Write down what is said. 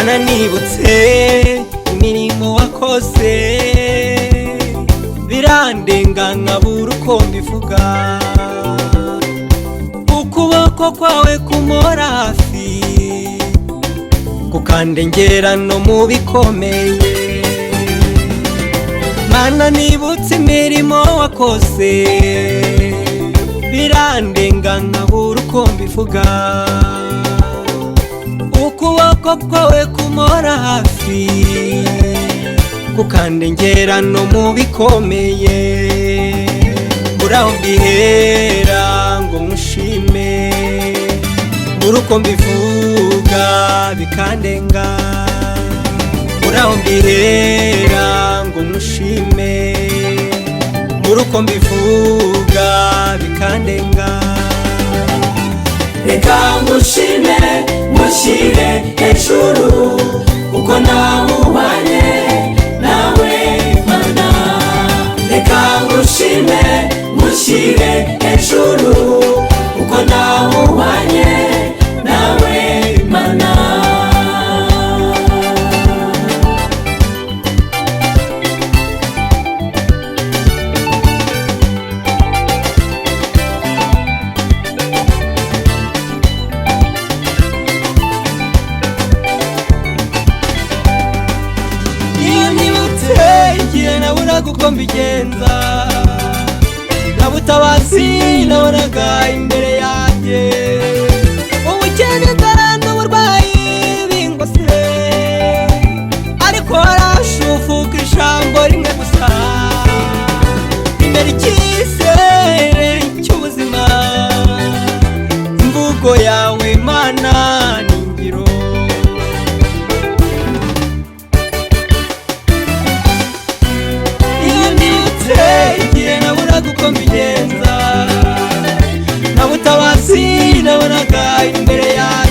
Mana nibutse imirimo wakoze birandenga nkabura uko mbivuga, ukuboko kwawe kumora hafi kukandengera no mu bikomeye. Mana nibutse imirimo wakoze birandenga nkabura uko mbivuga, ukuboko kwawe kumora hafi kukandengera no mu bikomeye. Buraho mbihera ngo mushime, mbura uko mbivuga bikandenga. Buraho mbihera ngo mushime, mbura uko mbivuga bikandenga. Reka ngushime mushyire hejuru kuko namuhanye nawe Mana. Reka ngushime mushyire hejuru kuko namuhanye nawe Mana. Naburaga uko mbigenza, nta butabazi nabonaga imbere yanjye, ubukene inzara n'uburwayi bingose, ariko harashufuka ijambo rimwe gusa imbere icyizere cy'ubuzima. Imvugo yawe Mana ni ingiro, igihe naburaga uko mbigenza, nta butabazi nabonaga imbere yawe.